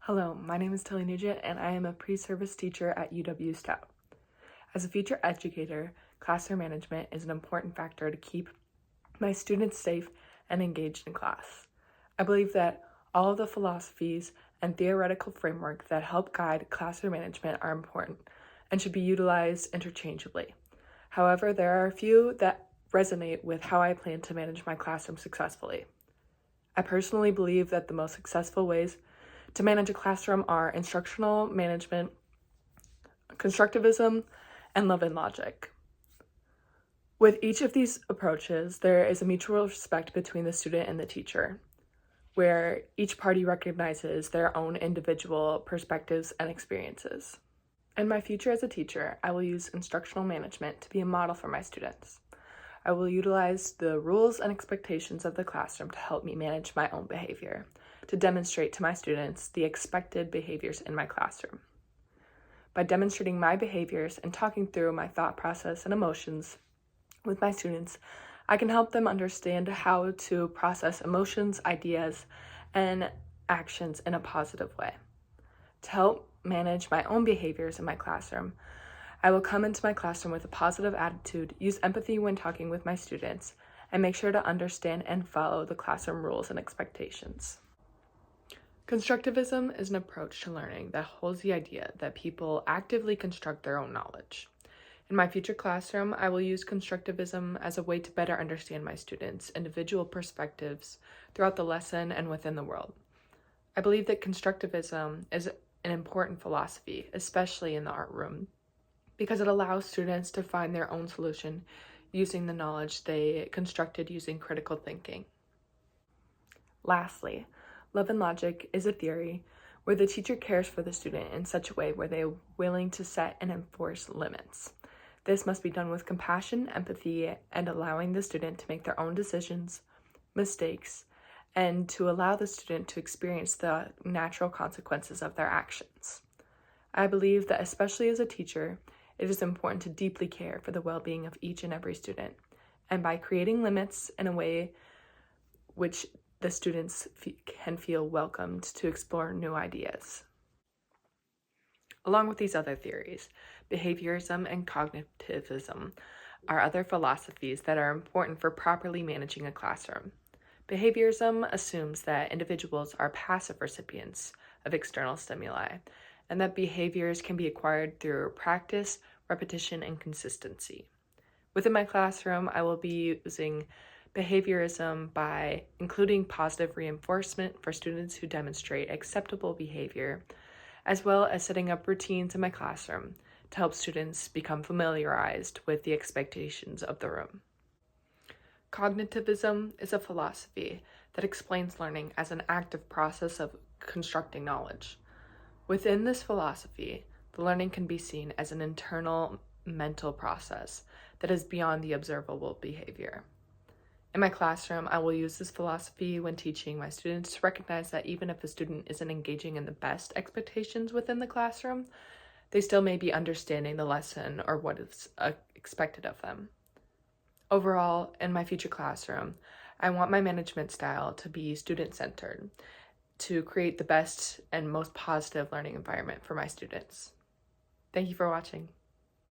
Hello, my name is Tilly Nugent and I am a pre-service teacher at UW Stout. As a future educator, classroom management is an important factor to keep my students safe and engaged in class. I believe that all of the philosophies and theoretical framework that help guide classroom management are important and should be utilized interchangeably. However, there are a few that resonate with how I plan to manage my classroom successfully. I personally believe that the most successful ways to manage a classroom are instructional management, constructivism, and love and logic. With each of these approaches, there is a mutual respect between the student and the teacher, where each party recognizes their own individual perspectives and experiences. In my future as a teacher, I will use instructional management to be a model for my students. I will utilize the rules and expectations of the classroom to help me manage my own behavior, to demonstrate to my students the expected behaviors in my classroom. By demonstrating my behaviors and talking through my thought process and emotions with my students, I can help them understand how to process emotions, ideas, and actions in a positive way. To help manage my own behaviors in my classroom, I will come into my classroom with a positive attitude, use empathy when talking with my students, and make sure to understand and follow the classroom rules and expectations. Constructivism is an approach to learning that holds the idea that people actively construct their own knowledge. In my future classroom, I will use constructivism as a way to better understand my students' individual perspectives throughout the lesson and within the world. I believe that constructivism is an important philosophy, especially in the art room, because it allows students to find their own solution using the knowledge they constructed using critical thinking. Lastly, love and logic is a theory where the teacher cares for the student in such a way where they are willing to set and enforce limits. This must be done with compassion, empathy, and allowing the student to make their own decisions, mistakes, and to allow the student to experience the natural consequences of their actions. I believe that especially as a teacher, it is important to deeply care for the well-being of each and every student, and by creating limits in a way which the students can feel welcomed to explore new ideas. Along with these other theories, behaviorism and cognitivism are other philosophies that are important for properly managing a classroom. Behaviorism assumes that individuals are passive recipients of external stimuli, and that behaviors can be acquired through practice, repetition, and consistency. Within my classroom, I will be using behaviorism by including positive reinforcement for students who demonstrate acceptable behavior, as well as setting up routines in my classroom to help students become familiarized with the expectations of the room. Cognitivism is a philosophy that explains learning as an active process of constructing knowledge. Within this philosophy, the learning can be seen as an internal mental process that is beyond the observable behavior. In my classroom, I will use this philosophy when teaching my students to recognize that even if a student isn't engaging in the best expectations within the classroom, they still may be understanding the lesson or what is expected of them. Overall, in my future classroom, I want my management style to be student-centered, to create the best and most positive learning environment for my students. Thank you for watching.